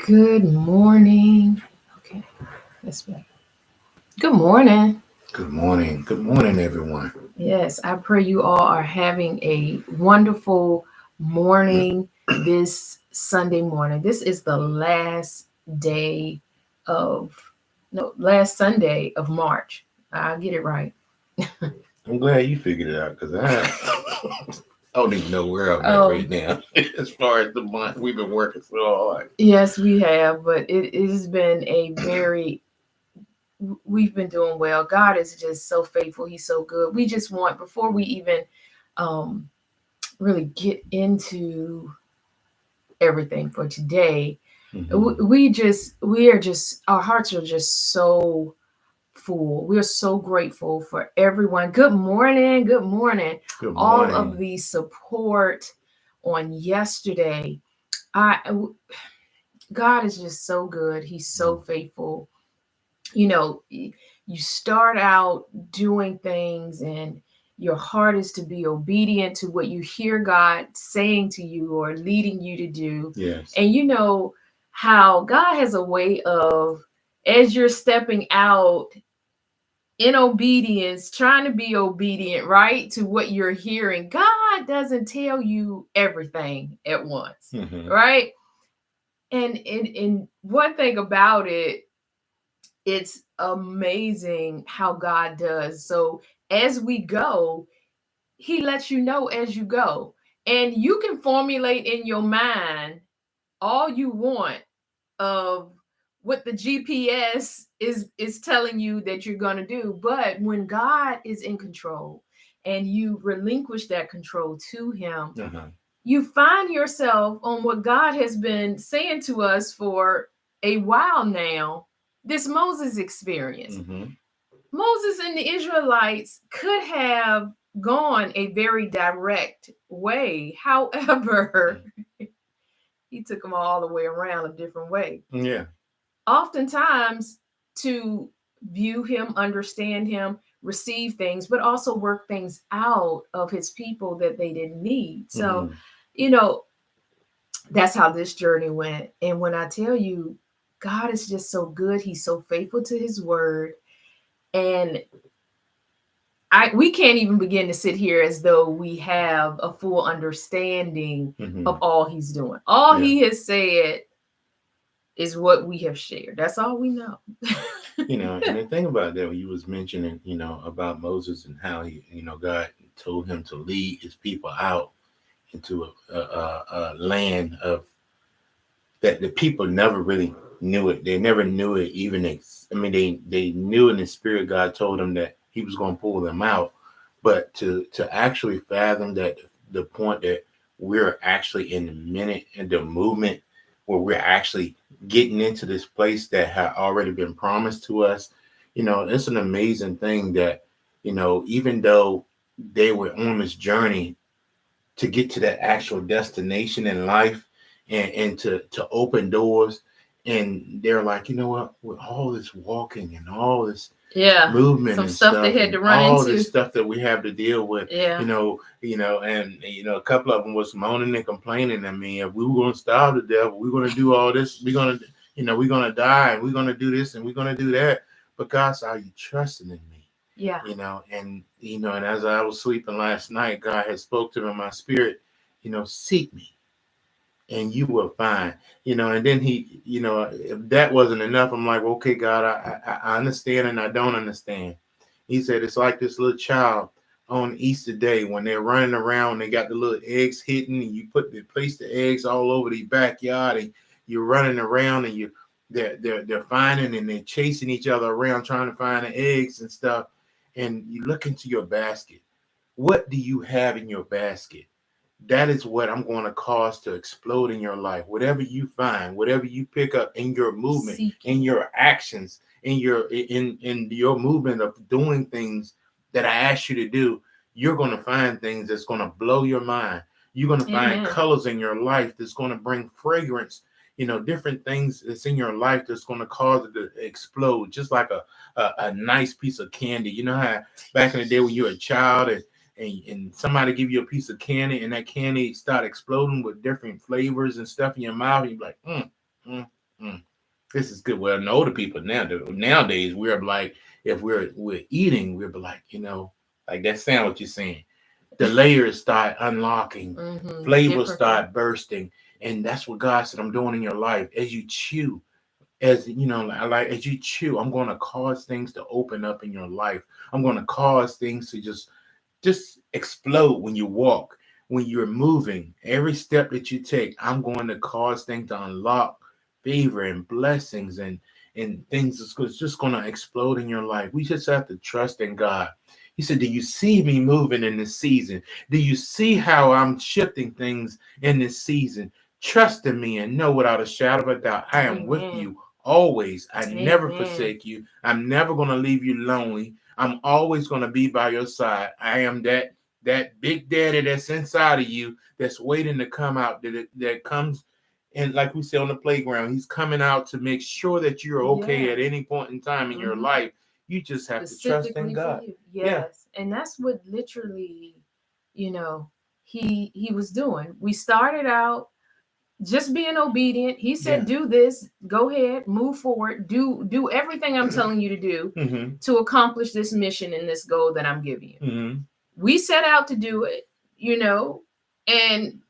Good morning. Okay, that's better. Good morning. Good morning. Good morning, everyone. Yes, I pray you all are having a wonderful morning this Sunday morning. This is the last day of, no, last Sunday of March. I'll get it right. I'm glad you figured it out because I don't even know where I'm at Um, right now. As far as the month, we've been working so hard. yes, we have, but it has been we've been doing well. God is just so faithful. He's so good. We just want, before we even um, really get into everything for today, Hmm. we are just, our hearts are just so full. We are so grateful for everyone. Good morning. Good morning. Good All of morning. the support on yesterday. I God is just so good. He's so faithful. You know, you start out doing things and your heart is to be obedient to what you hear God saying to you or leading you to do. Yes. And you know how God has a way of, as you're stepping out in obedience, trying to be obedient, right, to what you're hearing, God doesn't tell you everything at once, Hmm. right? And one thing about it, it's amazing how God does. So as we go, he lets you know as you go. And you can formulate in your mind all you want of what the GPS is telling you that you're going to do, but when God is in control and you relinquish that control to him, Uh-huh. you find yourself on what God has been saying to us for a while now, this Moses experience. Hmm. Moses and the Israelites could have gone a very direct way. However, he took them all the way around a different way. Yeah. Oftentimes, to view him, understand him, receive things, but also work things out of his people that they didn't need. So, Hmm. you know, that's how this journey went. And when I tell you, God is just so good, he's so faithful to his word. And we can't even begin to sit here as though we have a full understanding of Hmm. all he's doing. All Yeah. he has said is what we have shared. That's all we know. And the thing about that, you was mentioning, about Moses and how God told him to lead his people out into a land of that the people never really knew it. They never knew it even. I mean, they knew in the spirit God told them that He was going to pull them out, but to actually fathom that the point that we're actually in the minute and the movement where we're actually getting into this place that had already been promised to us, it's an amazing thing that even though they were on this journey to get to that actual destination in life and to open doors. And they're like, you know what, with all this walking and all this Yeah, movement some and stuff they stuff had and to run all this into. stuff that we have to deal with, Yeah. and a couple of them was moaning and complaining. I mean, if we were going to starve to death, we're going to do all this, we're going to die and we're going to do this and we're going to do that. But God said, are you trusting in me? Yeah. And as I was sleeping last night, God had spoke to me in my spirit, seek me and you will find, and then if that wasn't enough, I'm like, okay, God, I understand and I don't understand. He said, it's like this little child on Easter day when they're running around, they got the little eggs hidden and they place the eggs all over the backyard and you're running around and they're finding and they're chasing each other around trying to find the eggs and stuff. And you look into your basket. What do you have in your basket? That is what I'm going to cause to explode in your life. Whatever you find, whatever you pick up in your movement, in Seeking. your actions, in your movement of doing things that I asked you to do, you're going to find things that's going to blow your mind. You're going to find Amen. colors in your life that's going to bring fragrance, different things that's in your life that's going to cause it to explode, just like a nice piece of candy. You know how back in the day when you were a child and somebody give you a piece of candy and that candy start exploding with different flavors and stuff in your mouth, and you're like, mm. mm, this is good. Well, the older people nowadays, we're like, if we're eating, we're like, like that sandwich you're saying, the layers start unlocking, flavors Differently. start bursting, and that's what God said I'm doing in your life as you chew. As you know, like as you chew, I'm going to cause things to open up in your life. I'm going to cause things to just explode when you walk, when you're moving. Every step that you take, I'm going to cause things to unlock favor and blessings, and things it's just going to explode in your life. We just have to trust in God. He said, do you see me moving in this season? Do you see how I'm shifting things in this season? Trust in me and know without a shadow of a doubt, I am with Amen. you always. I never Amen. forsake you. I'm never going to leave you lonely. I'm always going to be by your side. I am that big daddy that's inside of you that's waiting to come out, that comes, and like we say on the playground, he's coming out to make sure that you're okay Yeah. at any point in time in your hmm life. You just have to trust in Specifically for God. you. Yeah. Yes. And that's what literally, you know, he was doing. We started out just being obedient. He said, Yeah. do this, go ahead, move forward, do everything I'm telling you to do Mm-hmm. to accomplish this mission and this goal that I'm giving you. Mm-hmm. We set out to do it, and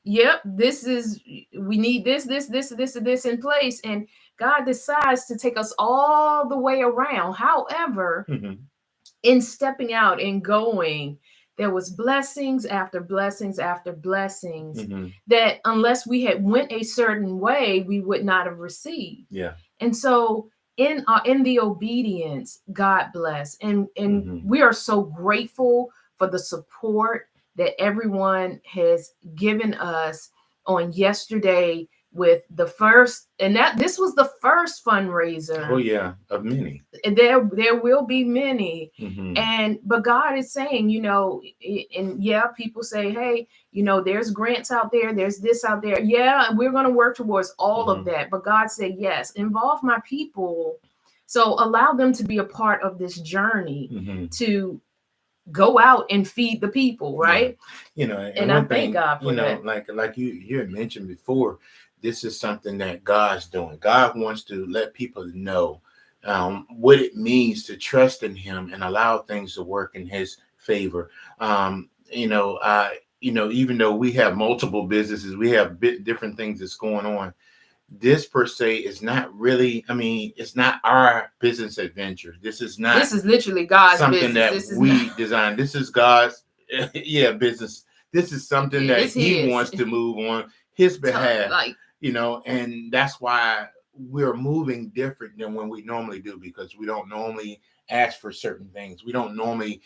yep, this is, we need this in place. And God decides to take us all the way around. However, Mm-hmm. in stepping out and going, there was blessings after blessings after blessings Mm-hmm. that unless we had went a certain way, we would not have received. Yeah. And so in the obedience, God bless. And Mm-hmm. we are so grateful for the support that everyone has given us on yesterday with the first, and that this was the first Oh fundraiser. yeah, of many. There will be many. Mm-hmm. And but God is saying, and yeah, people say, hey, there's grants out there, there's this out there, yeah, and we're going to work towards all of Mm-hmm. that. But God said, yes, involve my people, so allow them to be a part of this journey, Mm-hmm. to go out and feed the people, Yeah. right? And And I one thank thing, God for that. like you had mentioned before, this is something that God's doing. God wants to let people know what it means to trust in Him and allow things to work in His favor. Even though we have multiple businesses, we have different things that's going on. This per se is not really. I mean, it's not our business adventure. This is not This is literally God's something business. that This is not, we designed. This is God's, yeah, business. This is something that it's He his. wants to move on His behalf, Like, and that's why we're moving different than when we normally do, because we don't normally ask for certain things. We don't normally,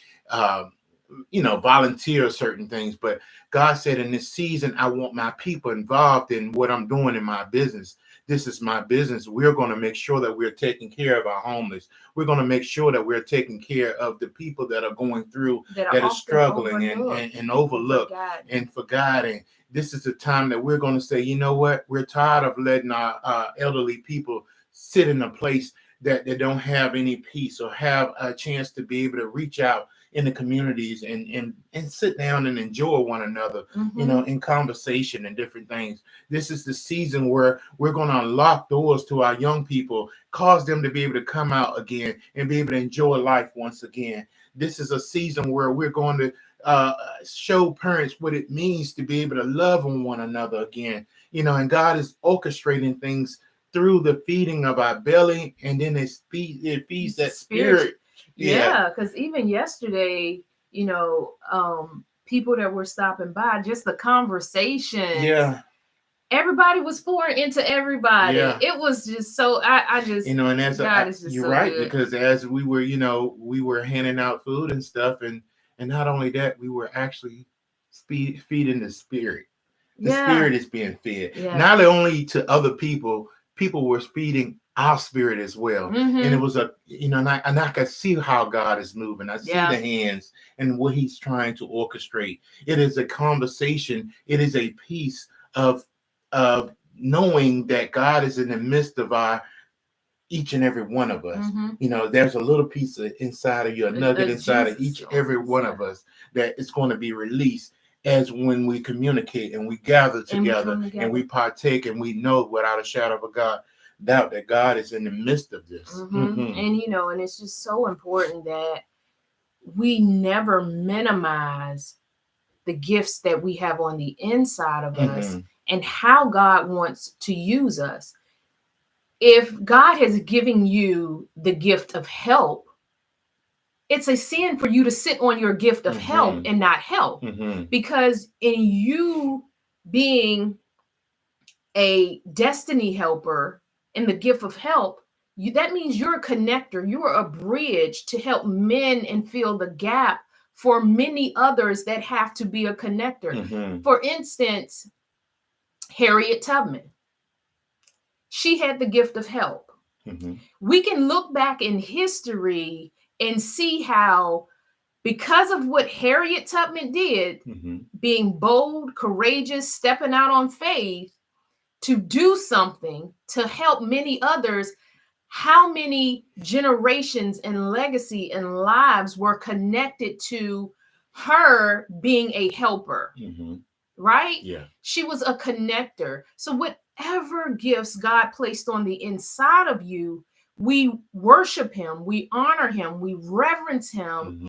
volunteer certain things. But God said, in this season, I want my people involved in what I'm doing in my business. This is my business. We're going to make sure that we're taking care of our homeless. We're going to make sure that we're taking care of the people that are going through, that are that are often struggling overlooked and and overlooked forgotten. and forgotten. This is the time that we're going to say, you know what? We're tired of letting our elderly people sit in a place that they don't have any peace or have a chance to be able to reach out in the communities and sit down and enjoy one another, Mm-hmm. in conversation and different things. This is the season where we're going to unlock doors to our young people, cause them to be able to come out again and be able to enjoy life once again. This is a season where we're going to show parents what it means to be able to love on one another again. And God is orchestrating things through the feeding of our belly, and then it feeds that Spiritual. spirit. Yeah. Yeah, because even yesterday, people that were stopping by, just the conversations, Yeah. everybody was pouring into everybody. Yeah. It was just so, I just, And as God is just you're so right, good. because as we were handing out food and stuff, and not only that, we were actually feeding the spirit. The Yeah. spirit is being fed Yeah. not only to other people. People were feeding our spirit as well, and it Mm-hmm. was and I can see how God is moving. I see Yeah. the hands and what He's trying to orchestrate. It is a conversation. It is a piece of knowing that God is in the midst of our each and every one of us. Mm-hmm. There's a little piece inside of you, a nugget inside of Jesus each on every the one inside. of us that is going to be released as when we communicate and we gather And we together come and together. we partake and we know without a shadow of a God. doubt that God is in the midst of this. And and it's just so important that we never minimize the gifts that we have on the inside of us and how God wants to use us. If God has given you the gift of help, it's a sin for you to sit on your gift of help and not help. Because in you being a destiny helper and the gift of help, that means you're a connector, you're a bridge to help men and fill the gap for many others that have to be a connector. For instance, Harriet Tubman, she had the gift of help. We can look back in history and see how, because of what Harriet Tubman did, being bold, courageous, stepping out on faith to do something to help many others, how many generations and legacy and lives were connected to her being a helper, right? Yeah. She was a connector. So whatever gifts God placed on the inside of you, we worship him, we honor him, we reverence him.